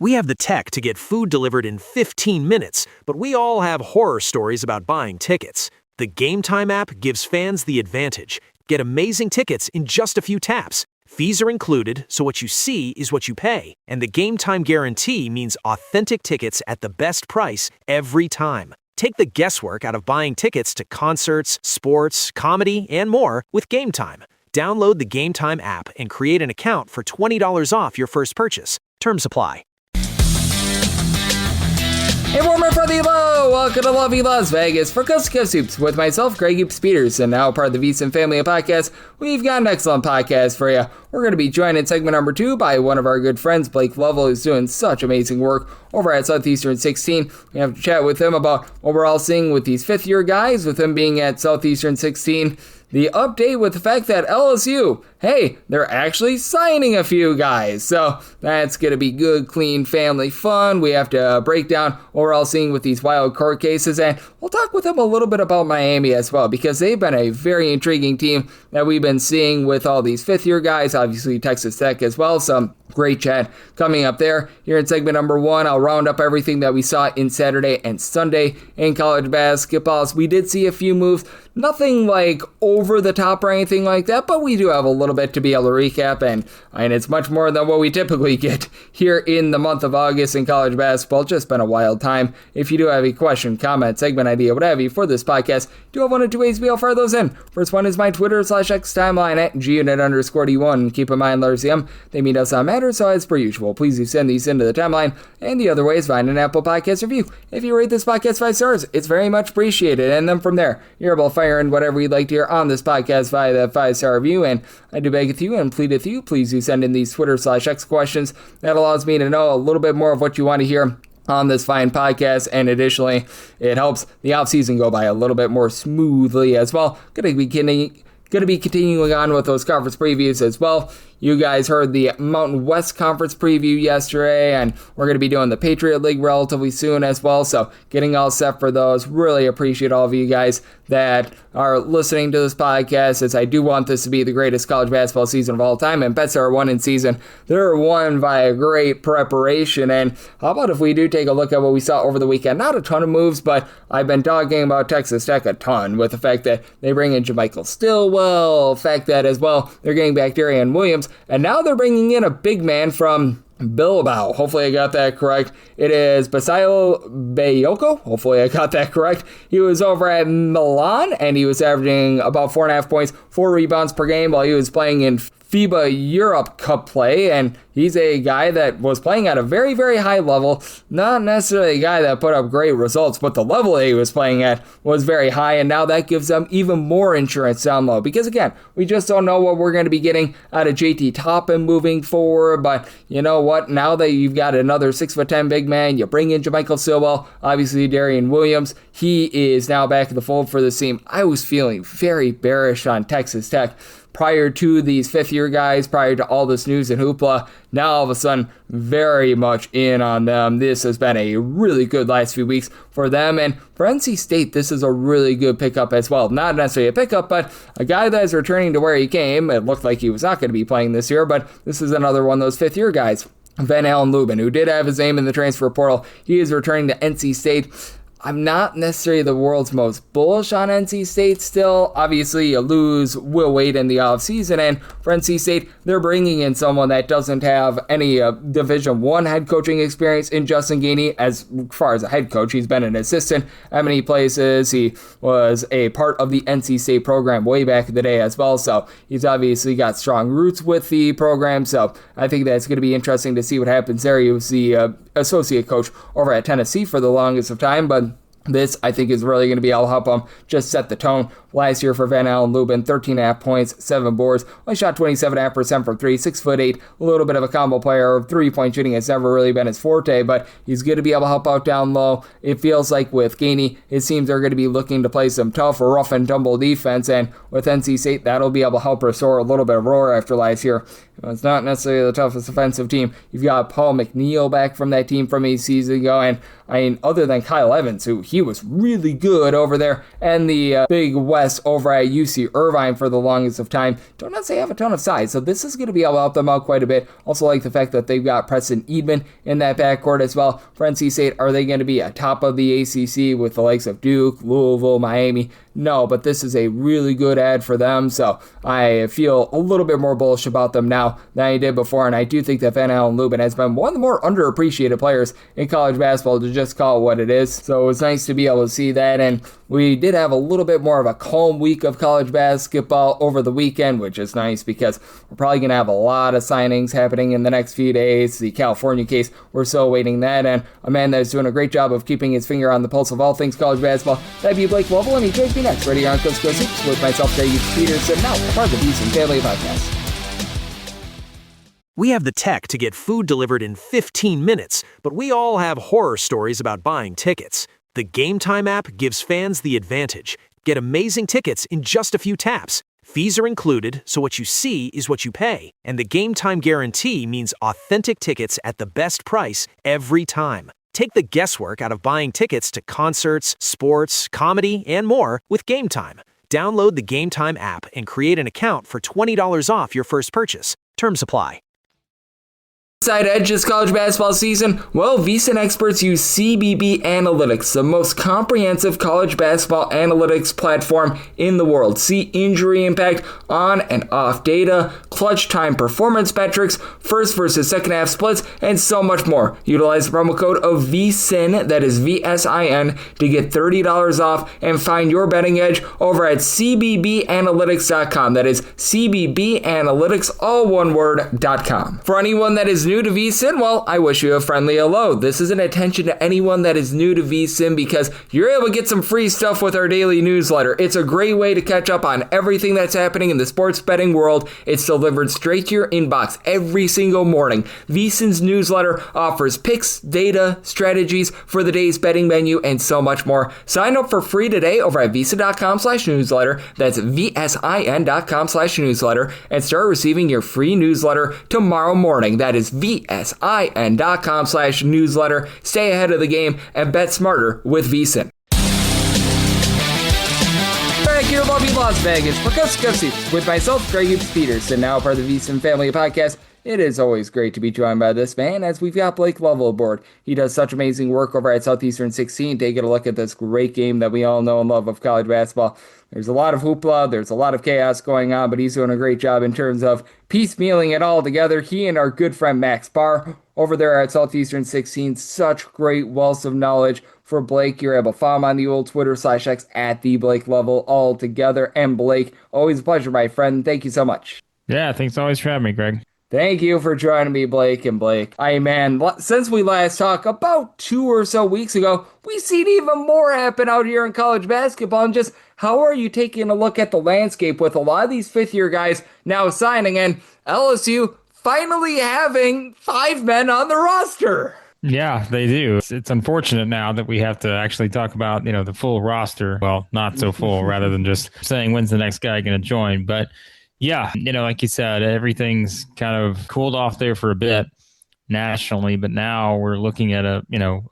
We have the tech to get food delivered in 15 minutes, but we all have horror stories about buying tickets. The Game Time app gives fans the advantage. Get amazing tickets in just a few taps. Fees are included, so what you see is what you pay. And the Game Time guarantee means authentic tickets at the best price every time. Take the guesswork out of buying tickets to concerts, sports, comedy, and more with Game Time. Download the Game Time app and create an account for $20 off your first purchase. Terms apply. Hey, warmer from the low! Welcome to lovely Las Vegas for Coast to Coast Hoops with myself, Greg Hoops Peterson, now part of the VSiN family of podcasts. We've got an excellent podcast for you. We're going to be joined in segment number 2 by one of our good friends, Blake Lovell, who's doing such amazing work over at Southeastern 16. We have to chat with him about what we're all seeing with these fifth-year guys, with him being at Southeastern 16. The update with the fact that LSU, hey, they're actually signing a few guys. So that's going to be good, clean family fun. We have to break down what we're all seeing with these wild card cases. And we'll talk with them a little bit about Miami as well, because they've been a very intriguing team that we've been seeing with all these fifth-year guys. Obviously, Texas Tech as well. Some great chat coming up there. Here in segment number 1, I'll round up everything that we saw in Saturday and Sunday in college basketball. So we did see a few moves. Nothing like over the top or anything like that, but we do have a little bit to be able to recap, and it's much more than what we typically get here in the month of August in college basketball. It's just been a wild time. If you do have a question, comment, segment idea, what have you for this podcast, do have one or two ways to be able to fire those in. First one is my Twitter/X timeline at @GUnit_D1. Keep in mind, letters M, they mean does not matter, so as per usual, please do send these into the timeline. And the other way is find an Apple Podcast review. If you rate this podcast 5 stars, it's very much appreciated. And then from there, you're able to fire in whatever you'd like to hear on this podcast via that 5-star review. And I do beg with you and plead with you, please do send in these Twitter/X questions. That allows me to know a little bit more of what you want to hear on this fine podcast, and additionally, it helps the offseason go by a little bit more smoothly as well. Going to be continuing on with those conference previews as well. You guys heard the Mountain West Conference preview yesterday, and we're going to be doing the Patriot League relatively soon as well, so getting all set for those. Really appreciate all of you guys that are listening to this podcast, as I do want this to be the greatest college basketball season of all time, and bets are won in season. They're won by a great preparation, and how about if we do take a look at what we saw over the weekend? Not a ton of moves, but I've been talking about Texas Tech a ton with the fact that they bring in JaMychal Stillwell, the fact that as well they're getting back Darian Williams, and now they're bringing in a big man from Bilbao. Hopefully I got that correct. It is Basayo Bayoko. Hopefully I got that correct. He was over at Milan, and he was averaging about 4.5 points, 4 rebounds per game while he was playing in FIBA Europe Cup play, and he's a guy that was playing at a very, very high level. Not necessarily a guy that put up great results, but the level that he was playing at was very high, and now that gives them even more insurance down low, because again, we just don't know what we're going to be getting out of JT Toppin moving forward. But you know what, now that you've got another 6'10" big man, you bring in JaMychal Stillwell, obviously Darian Williams, he is now back in the fold for this team. I was feeling very bearish on Texas Tech prior to these fifth-year guys, prior to all this news and hoopla. Now all of a sudden, very much in on them. This has been a really good last few weeks for them, and for NC State, this is a really good pickup as well. Not necessarily a pickup, but a guy that is returning to where he came. It looked like he was not going to be playing this year, but this is another one of those fifth-year guys. Van Allen Lubin, who did have his name in the transfer portal, he is returning to NC State. I'm not necessarily the world's most bullish on NC State still. Obviously, you lose Will Wade in the offseason, and for NC State, they're bringing in someone that doesn't have any Division I head coaching experience in Justin Gainey. As far as a head coach, he's been an assistant at many places. He was a part of the NC State program way back in the day as well, so he's obviously got strong roots with the program, so I think that's going to be interesting to see what happens there. He was the associate coach over at Tennessee for the longest of time, but this, I think, is really going to be able to help them just set the tone. Last year for Van Allen Lubin, 13.5 points, 7 boards, only shot 27.5% from 3, 6'8", a little bit of a combo player. 3-point shooting has never really been his forte, but he's going to be able to help out down low. It feels like with Gainey, it seems they're going to be looking to play some tough, rough and tumble defense, and with NC State, that'll be able to help restore a little bit of roar after last year. It's not necessarily the toughest offensive team. You've got Paul McNeil back from that team from a season ago, and I mean, other than Kyle Evans, who he was really good over there. And the Big West over at UC Irvine for the longest of time don't necessarily have a ton of size, so this is going to be able to help them out quite a bit. Also like the fact that they've got Preston Edman in that backcourt as well. For NC State, are they going to be atop of the ACC with the likes of Duke, Louisville, Miami? No, but this is a really good ad for them, so I feel a little bit more bullish about them now than I did before, and I do think that Van Allen Lubin has been one of the more underappreciated players in college basketball, to just call it what it is. So it was nice to be able to see that, and we did have a little bit more of a calm week of college basketball over the weekend, which is nice because we're probably going to have a lot of signings happening in the next few days. The California case, we're still awaiting that, and a man that's doing a great job of keeping his finger on the pulse of all things college basketball, that'd be Blake Lovell, and he joins me next right here on Coast to Coast Hoops with myself, Greg Peterson, now a part of the Beeson Family Podcast. We have the tech to get food delivered in 15 minutes, but we all have horror stories about buying tickets. The Game Time app gives fans the advantage. Get amazing tickets in just a few taps. Fees are included, so what you see is what you pay. And the Game Time guarantee means authentic tickets at the best price every time. Take the guesswork out of buying tickets to concerts, sports, comedy, and more with Game Time. Download the Game Time app and create an account for $20 off your first purchase. Terms apply. Side edge this college basketball season? Well, VSiN experts use CBB Analytics, the most comprehensive college basketball analytics platform in the world. See injury impact, on and off data, clutch time performance metrics, first versus second half splits, and so much more. Utilize the promo code of VSiN, that is VSIN, to get $30 off and find your betting edge over at cbbanalytics.com. That is cbbanalytics, all one word.com. For anyone that is new to VSiN, well, I wish you a friendly hello. This is an attention to anyone that is new to VSiN because you're able to get some free stuff with our daily newsletter. It's a great way to catch up on everything that's happening in the sports betting world. It's delivered straight to your inbox every single morning. VSiN's newsletter offers picks, data, strategies for the day's betting menu, and so much more. Sign up for free today over at VSiN.com/newsletter. That's VSIN.com/newsletter, and start receiving your free newsletter tomorrow morning. That is VSIN.com/newsletter. Stay ahead of the game and bet smarter with VSiN. Back here in lovely Las Vegas for Coast to Coast Hoops with myself, Greg Peterson, now part of the VSiN Family Podcast. It is always great to be joined by this man, as we've got Blake Lovell aboard. He does such amazing work over at Southeastern 16. Take a look at this great game that we all know and love of college basketball. There's a lot of hoopla, there's a lot of chaos going on, but he's doing a great job in terms of piecemealing it all together. He and our good friend Max Barr over there at Southeastern 16, such great wealth of knowledge for Blake. You're able to follow him on the old Twitter/X at the Blake Lovell all together. And Blake, always a pleasure, my friend. Thank you so much. Yeah, thanks always for having me, Greg. Thank you for joining me, Blake. And Blake, man, since we last talked about 2 or so weeks ago, we've seen even more happen out here in college basketball. And just how are you taking a look at the landscape with a lot of these fifth-year guys now signing and LSU finally having 5 men on the roster? Yeah, they do. It's unfortunate now that we have to actually talk about, the full roster. Well, not so full, rather than just saying when's the next guy going to join. But yeah, like you said, everything's kind of cooled off there for a bit nationally, but now we're looking at a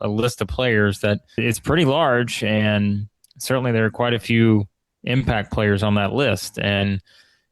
list of players that it's pretty large, and certainly there are quite a few impact players on that list. And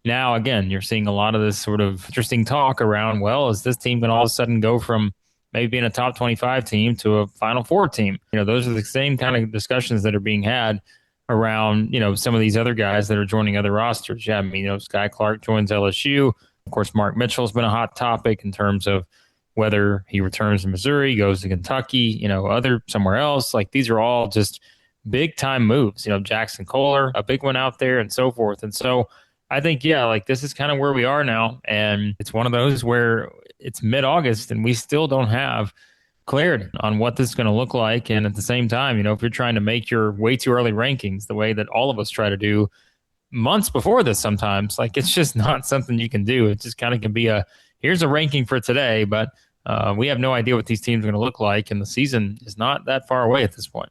now, again, you're seeing a lot of this sort of interesting talk around, well, is this team going to all of a sudden go from maybe being a top 25 team to a Final Four team? Those are the same kind of discussions that are being had around, some of these other guys that are joining other rosters. Yeah, Sky Clark joins LSU. Of course, Mark Mitchell's been a hot topic in terms of whether he returns to Missouri, goes to Kentucky, other somewhere else. Like, these are all just big time moves. Jackson Kohler, a big one out there, and so forth. And so I think, this is kind of where we are now. And it's one of those where it's mid-August and we still don't have clarity on what this is going to look like. And at the same time, if you're trying to make your way too early rankings the way that all of us try to do months before this sometimes, it's just not something you can do. It just kind of can be here's a ranking for today, but we have no idea what these teams are going to look like. And the season is not that far away at this point.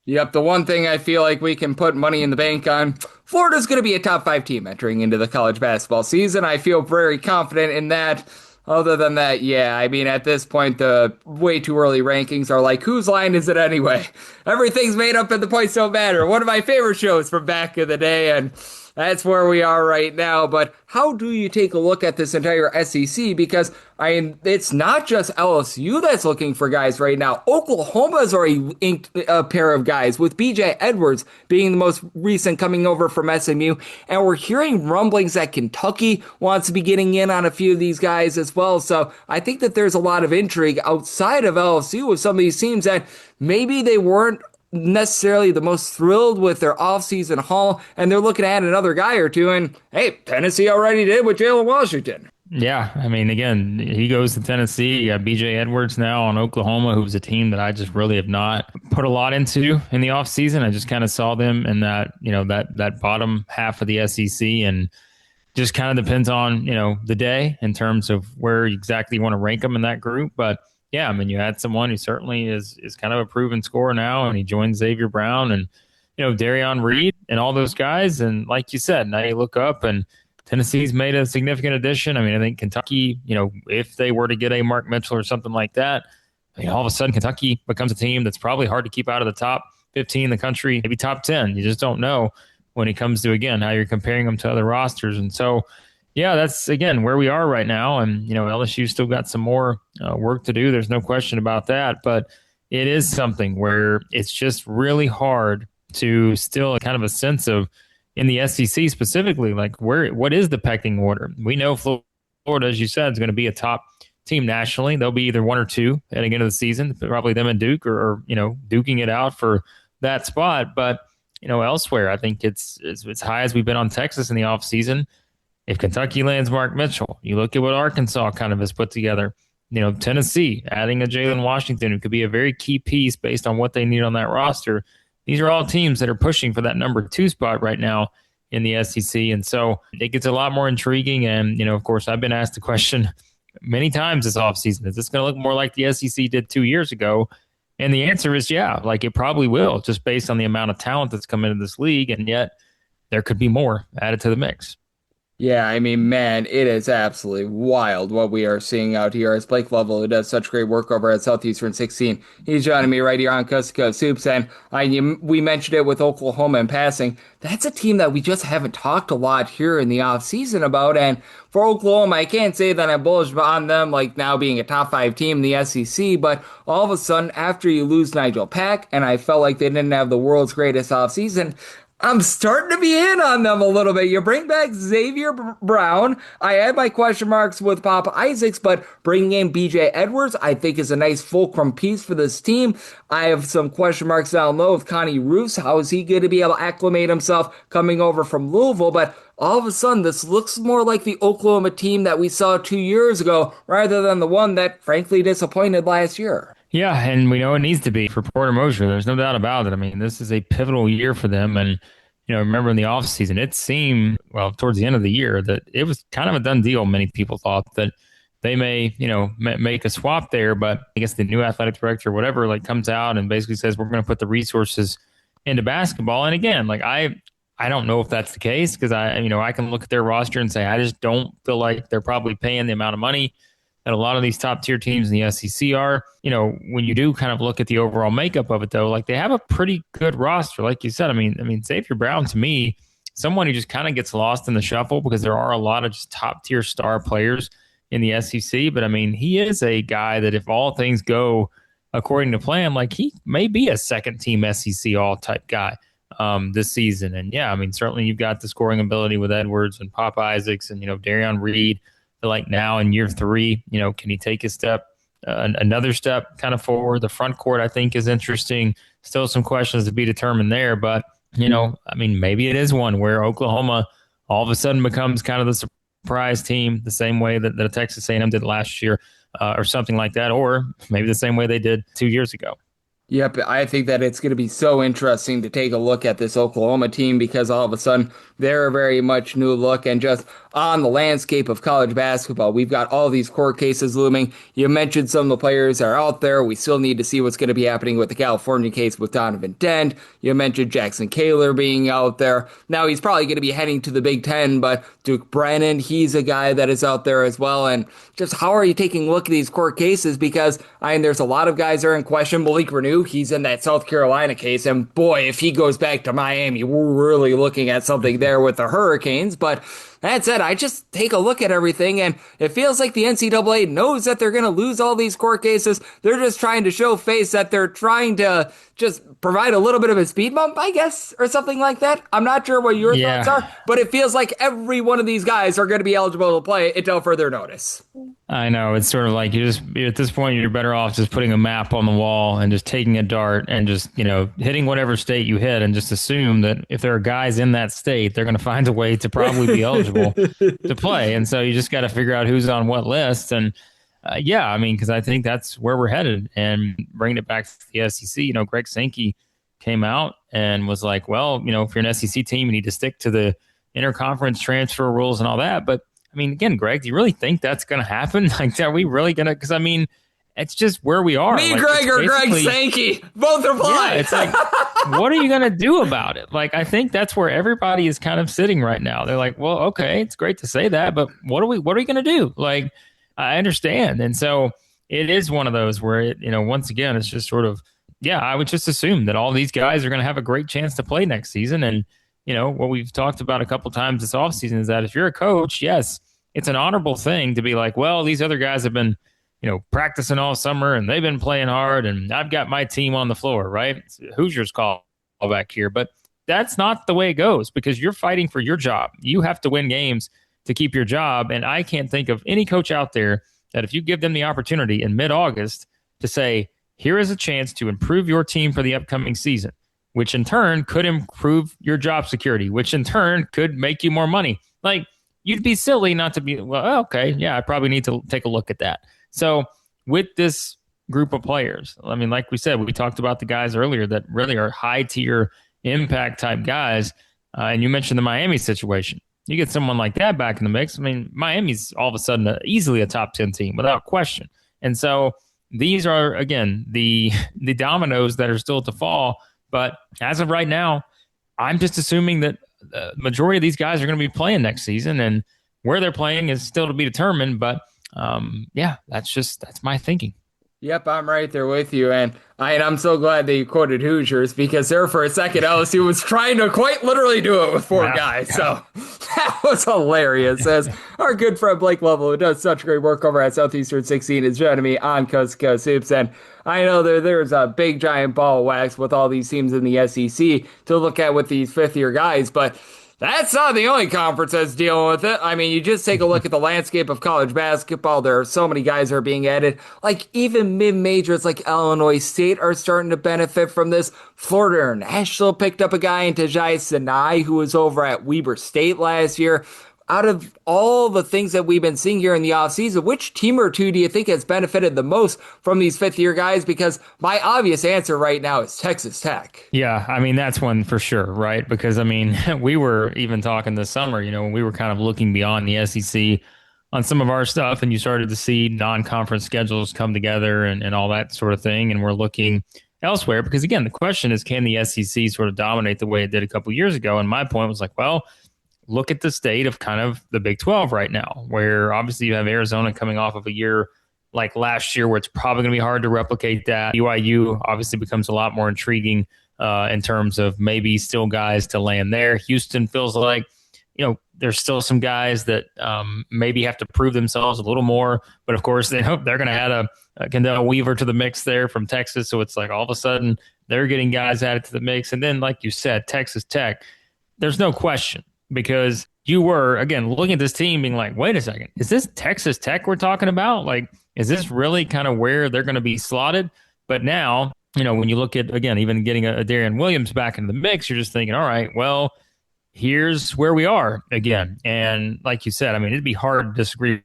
Yep, the one thing I feel like we can put money in the bank on, Florida's going to be a top 5 team entering into the college basketball season. I feel very confident in that. Other than that, yeah, I mean, at this point, the way too early rankings are like, whose line is it anyway? Everything's made up and the points don't matter. One of my favorite shows from back in the day, and that's where we are right now. But how do you take a look at this entire SEC? Because, I mean, it's not just LSU that's looking for guys right now. Oklahoma's already inked a pair of guys, with BJ Edwards being the most recent coming over from SMU. And we're hearing rumblings that Kentucky wants to be getting in on a few of these guys as well. So I think that there's a lot of intrigue outside of LSU with some of these teams that maybe they weren't necessarily the most thrilled with their offseason haul, and they're looking at another guy or two, and hey, Tennessee already did with Jalen Washington. Yeah, I mean, again, he goes to Tennessee. You got BJ Edwards now on Oklahoma, who's a team that I just really have not put a lot into in the offseason. I just kind of saw them in that, that bottom half of the SEC, and just kind of depends on, the day in terms of where exactly you want to rank them in that group. But yeah, I mean, you had someone who certainly is kind of a proven scorer now, and he joined Xavier Brown and, Darion Reed and all those guys. And like you said, now you look up and Tennessee's made a significant addition. I mean, I think Kentucky, if they were to get a Mark Mitchell or something like that, I mean, all of a sudden Kentucky becomes a team that's probably hard to keep out of the top 15 in the country, maybe top 10. You just don't know when it comes to, again, how you're comparing them to other rosters. And so, yeah, that's, again, where we are right now. And, LSU still got some more work to do. There's no question about that. But it is something where it's just really hard to still kind of a sense of, in the SEC specifically, like what is the pecking order? We know Florida, as you said, is going to be a top team nationally. They'll be either one or two heading into the season, probably them and Duke or duking it out for that spot. But, elsewhere, I think it's as high as we've been on Texas in the offseason. If Kentucky lands Mark Mitchell, you look at what Arkansas kind of has put together. Tennessee, adding a Jalen Washington, who could be a very key piece based on what they need on that roster. These are all teams that are pushing for that number 2 spot right now in the SEC. And so it gets a lot more intriguing. And, of course, I've been asked the question many times this offseason, is this going to look more like the SEC did 2 years ago? And the answer is yeah, like it probably will, just based on the amount of talent that's come into this league. And yet there could be more added to the mix. Yeah, I mean, man, it is absolutely wild what we are seeing out here. As Blake Lovell, who does such great work over at Southeastern 16, he's joining me right here on Coast to Coast Hoops. And we mentioned it with Oklahoma in passing. That's a team that we just haven't talked a lot here in the offseason about. And for Oklahoma, I can't say that I'm bullish on them, like now being a top 5 team in the SEC, but all of a sudden, after you lose Nigel Pack, and I felt like they didn't have the world's greatest offseason, I'm starting to be in on them a little bit. You bring back Xavier Brown. I had my question marks with Papa Isaacs, but bringing in BJ Edwards, I think, is a nice fulcrum piece for this team. I have some question marks down low with Connie Roos. How is he going to be able to acclimate himself coming over from Louisville? But all of a sudden, this looks more like the Oklahoma team that we saw 2 years ago, rather than the one that, frankly, disappointed last year. Yeah, and we know it needs to be for Porter Moser. There's no doubt about it. I mean, this is a pivotal year for them. And, remember in the offseason, it seemed, well, towards the end of the year, that it was kind of a done deal. Many people thought that they may, make a swap there. But I guess the new athletic director or whatever, comes out and basically says, we're going to put the resources into basketball. And again, I don't know if that's the case, because I can look at their roster and say, I just don't feel like they're probably paying the amount of money that a lot of these top tier teams in the SEC are. When you do kind of look at the overall makeup of it, though, they have a pretty good roster. Like you said, I mean, Xavier Brown, to me, someone who just kind of gets lost in the shuffle, because there are a lot of just top tier star players in the SEC. But I mean, he is a guy that, if all things go according to plan, he may be a second team SEC all type guy this season. And yeah, I mean, certainly you've got the scoring ability with Edwards and Pop Isaacs and, Darion Reed. Now in year 3, can he take a step, another step kind of forward? The front court, I think, is interesting. Still some questions to be determined there. But, I mean, maybe it is one where Oklahoma all of a sudden becomes kind of the surprise team, the same way that Texas A&M did last year or something like that, or maybe the same way they did 2 years ago. Yep, I think that it's going to be so interesting to take a look at this Oklahoma team, because all of a sudden they're a very much new look. And just on the landscape of college basketball. We've got all these court cases looming. You mentioned some of the players that are out there. We still need to see what's going to be happening with the California case with Donovan Dent. You mentioned Jackson Kaler being out there. Now he's probably going to be heading to the Big Ten, but Duke Brennan, he's a guy that is out there as well. And just how are you taking a look at these court cases? Because, I mean, there's a lot of guys that are in question. Malik Renew, he's in that South Carolina case. And boy, if he goes back to Miami, we're really looking at something there with the Hurricanes. But that said, I just take a look at everything, and it feels like the NCAA knows that they're going to lose all these court cases. They're just trying to show face that they're trying to just provide a little bit of a speed bump, I guess, or something like that. I'm not sure what your thoughts are, but it feels like every one of these guys are going to be eligible to play until further notice. I know. It's sort of like at this point, you're better off just putting a map on the wall and just taking a dart and just, hitting whatever state you hit and just assume that if there are guys in that state, they're going to find a way to probably be eligible to play. And so you just got to figure out who's on what list. And because I think that's where we're headed. And bringing it back to the SEC, Greg Sankey came out and was like, well, if you're an SEC team, you need to stick to the interconference transfer rules and all that. But I mean, again, Greg, do you really think that's going to happen? Like, are we really going to? Because, it's just where we are. Me, Greg, or Greg Sankey. Both apply. Yeah, it's like, what are you going to do about it? Like, I think that's where everybody is kind of sitting right now. They're like, well, okay, it's great to say that, but what are we going to do? Like, I understand. And so it is one of those where, once again, it's just sort of, I would just assume that all these guys are going to have a great chance to play next season. And, what we've talked about a couple times this offseason is that if you're a coach, yes, it's an honorable thing to be like, well, these other guys have been, practicing all summer and they've been playing hard and I've got my team on the floor, right? It's Hoosiers call back here. But that's not the way it goes because you're fighting for your job. You have to win games to keep your job. And I can't think of any coach out there that if you give them the opportunity in mid-August to say, here is a chance to improve your team for the upcoming season, which in turn could improve your job security, which in turn could make you more money. Like, you'd be silly not to be, well, okay, yeah, I probably need to take a look at that. So with this group of players, I mean, like we said, we talked about the guys earlier that really are high-tier impact type guys, and you mentioned the Miami situation. You get someone like that back in the mix. I mean, Miami's all of a sudden easily a top 10 team without question. And so these are, again, the dominoes that are still to fall. But as of right now, I'm just assuming that the majority of these guys are going to be playing next season, and where they're playing is still to be determined. But that's my thinking. Yep, I'm right there with you. And I'm so glad that you quoted Hoosiers because there for a second, LSU was trying to quite literally do it with four guys. So that was hilarious. As our good friend Blake Lovell, who does such great work over at Southeastern 16, is joining me on Coast to Coast Hoops. And I know there's a big giant ball of wax with all these teams in the SEC to look at with these fifth-year guys, but that's not the only conference that's dealing with it. I mean, you just take a look at the landscape of college basketball. There are so many guys that are being added. Like, even mid-majors like Illinois State are starting to benefit from this. Florida International picked up a guy in Tajai Sinai who was over at Weber State last year. Out of all the things that we've been seeing here in the offseason, which team or two do you think has benefited the most from these fifth-year guys? Because my obvious answer right now is Texas Tech. Yeah, I mean, that's one for sure, right? Because, I mean, we were even talking this summer, when we were kind of looking beyond the SEC on some of our stuff, and you started to see non-conference schedules come together and all that sort of thing, and we're looking elsewhere. Because, again, the question is, can the SEC sort of dominate the way it did a couple years ago? And my point was like, well, look at the state of kind of the Big 12 right now, where obviously you have Arizona coming off of a year like last year where it's probably going to be hard to replicate that. BYU obviously becomes a lot more intriguing in terms of maybe still guys to land there. Houston feels like, there's still some guys that maybe have to prove themselves a little more. But of course, they hope they're going to add a Kendall Weaver to the mix there from Texas. So it's like all of a sudden they're getting guys added to the mix. And then, like you said, Texas Tech, there's no question. Because you were, again, looking at this team being like, wait a second, is this Texas Tech we're talking about? Like, is this really kind of where they're going to be slotted? But now, when you look at, again, even getting a Darian Williams back into the mix, you're just thinking, all right, well, here's where we are again. And like you said, I mean, it'd be hard to disagree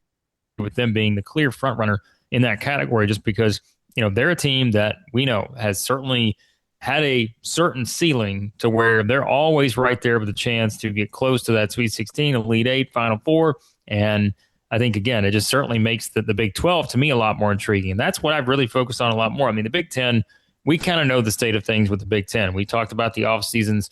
with them being the clear front runner in that category just because, they're a team that we know has certainly had a certain ceiling to where they're always right there with a chance to get close to that Sweet 16, Elite Eight, Final Four. And I think, again, it just certainly makes the Big 12 to me a lot more intriguing. And that's what I've really focused on a lot more. I mean, the Big 10, we kind of know the state of things with the Big 10. We talked about the off seasons,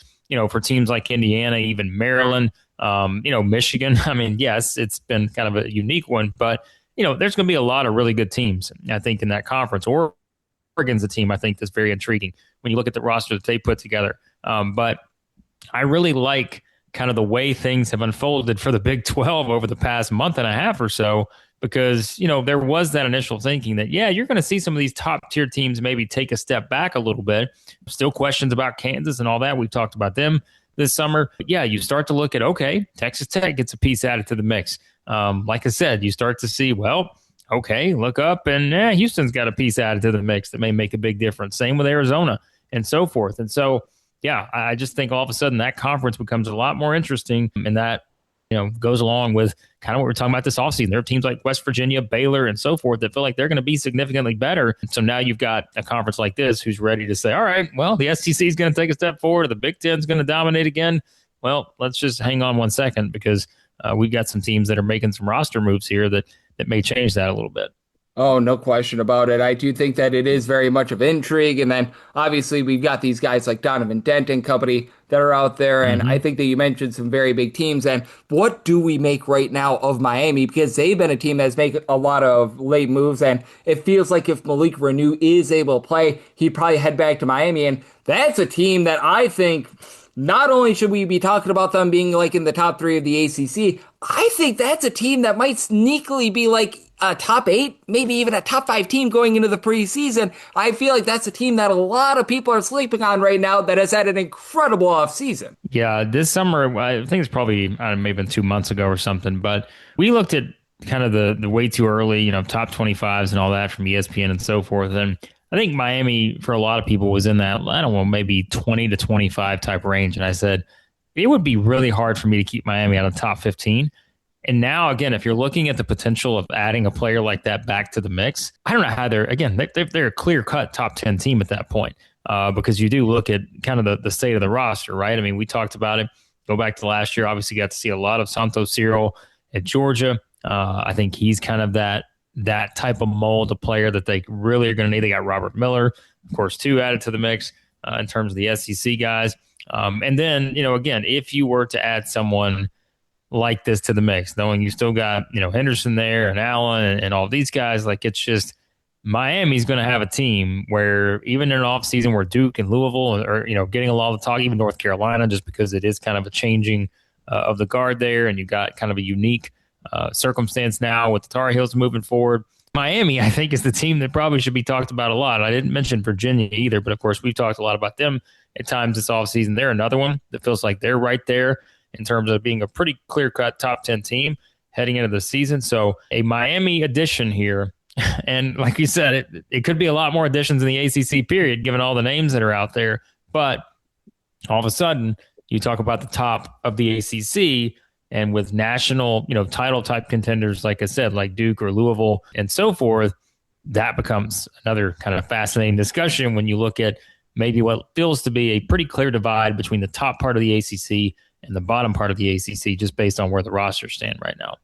for teams like Indiana, even Maryland, Michigan. I mean, yes, it's been kind of a unique one, but, there's going to be a lot of really good teams, I think, in that conference. Oregon's a team I think that's very intriguing when you look at the roster that they put together. But I really like kind of the way things have unfolded for the Big 12 over the past month and a half or so, because, there was that initial thinking that, yeah, you're going to see some of these top tier teams maybe take a step back a little bit. Still questions about Kansas and all that. We've talked about them this summer. But yeah, you start to look at, okay, Texas Tech gets a piece added to the mix. Like I said, you start to see, well, okay, look up, and Houston's got a piece added to the mix that may make a big difference. Same with Arizona and so forth. And so, yeah, I just think all of a sudden that conference becomes a lot more interesting, and that goes along with kind of what we're talking about this offseason. There are teams like West Virginia, Baylor, and so forth that feel like they're going to be significantly better. So now you've got a conference like this who's ready to say, all right, well, the SEC is going to take a step forward. The Big Ten is going to dominate again. Well, let's just hang on one second, because we've got some teams that are making some roster moves here that may change that a little bit. Oh, no question about it. I do think that it is very much of intrigue. And then obviously we've got these guys like Donovan Dent and company that are out there. And I think that you mentioned some very big teams. And what do we make right now of Miami? Because they've been a team that's made a lot of late moves. And it feels like if Malik Reneau is able to play, he'd probably head back to Miami. And that's a team that I think not only should we be talking about them being like in the top 3 of the ACC, I think that's a team that might sneakily be like a top 8, maybe even a top 5 team going into the preseason. I feel like that's a team that a lot of people are sleeping on right now that has had an incredible offseason. Yeah, this summer, I think it's probably, maybe been 2 months ago or something, but we looked at kind of the way too early, top 25s and all that from ESPN and so forth. And I think Miami, for a lot of people, was in that, I don't know, maybe 20 to 25 type range. And I said, it would be really hard for me to keep Miami out of the top 15. And now, again, if you're looking at the potential of adding a player like that back to the mix, I don't know how they're a clear-cut top 10 team at that point, because you do look at kind of the state of the roster, right? I mean, we talked about it. Go back to last year, obviously got to see a lot of Santos Cyril at Georgia. I think he's kind of that type of mold of player that they really are going to need. They got Robert Miller, of course, too, added to the mix in terms of the SEC guys. And then, again, if you were to add someone like this to the mix, knowing you still got, Henderson there and Allen and all these guys, like it's just Miami's going to have a team where even in an offseason where Duke and Louisville are, getting a lot of the talk, even North Carolina, just because it is kind of a changing of the guard there, and you got kind of a unique circumstance now with the Tar Heels moving forward. Miami, I think, is the team that probably should be talked about a lot. I didn't mention Virginia either, but of course we've talked a lot about them at times this offseason. They're another one that feels like they're right there in terms of being a pretty clear-cut top 10 team heading into the season. So a Miami addition here. And like you said, it could be a lot more additions in the ACC period, given all the names that are out there. But all of a sudden, you talk about the top of the ACC, and with national, title type contenders, like I said, like Duke or Louisville and so forth, that becomes another kind of fascinating discussion when you look at maybe what feels to be a pretty clear divide between the top part of the ACC and the bottom part of the ACC, just based on where the rosters stand right now.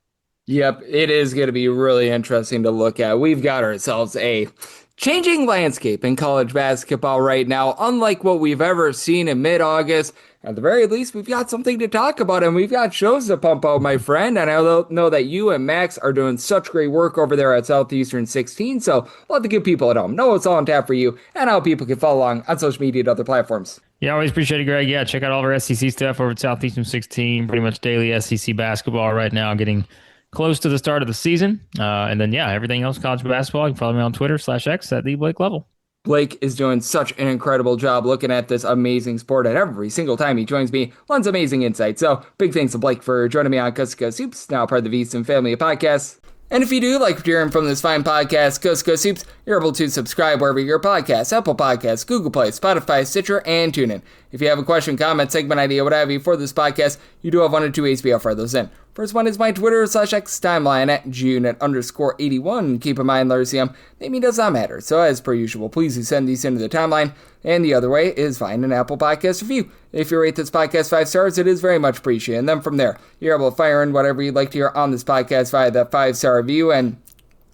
Yep, it is going to be really interesting to look at. We've got ourselves a changing landscape in college basketball right now, unlike what we've ever seen in mid-August. At the very least, we've got something to talk about, and we've got shows to pump out, my friend. And I know that you and Max are doing such great work over there at Southeastern 16, so let the good people at home know what's all on tap for you and how people can follow along on social media and other platforms. Yeah, always appreciate it, Greg. Yeah, check out all of our SEC stuff over at Southeastern 16. Pretty much daily SEC basketball right now, getting close to the start of the season. And then, yeah, everything else college basketball. You can follow me on Twitter /X at the Blake Lovell. Blake is doing such an incredible job looking at this amazing sport, and every single time he joins me, lends amazing insight. So big thanks to Blake for joining me on Coast Soups, now part of the VSiN family of podcasts. And if you do like hearing from this fine podcast, Coast Soups, you're able to subscribe wherever your podcasts, Apple Podcasts, Google Play, Spotify, Stitcher, and TuneIn. If you have a question, comment, segment idea, what have you for this podcast, you do have one or two ways to fire those in. First one is my Twitter/X timeline at Junit_81. Keep in mind, Larsium, naming does not matter. So as per usual, please do send these into the timeline. And the other way is find an Apple Podcast review. If you rate this podcast 5 stars, it is very much appreciated. And then from there, you're able to fire in whatever you'd like to hear on this podcast via that 5-star review. And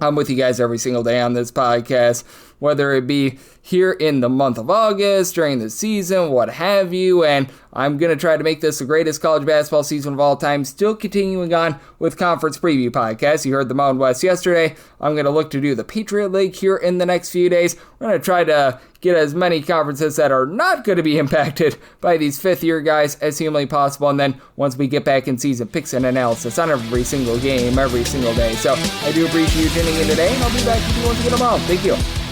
I'm with you guys every single day on this podcast, whether it be here in the month of August, during the season, what have you, and I'm going to try to make this the greatest college basketball season of all time, still continuing on with conference preview podcasts. You heard the Mountain West yesterday. I'm going to look to do the Patriot League here in the next few days. We're going to try to get as many conferences that are not going to be impacted by these fifth-year guys as humanly possible, and then once we get back in season, picks and analysis on every single game, every single day. So I do appreciate you tuning in today, and I'll be back with you once again tomorrow. Thank you.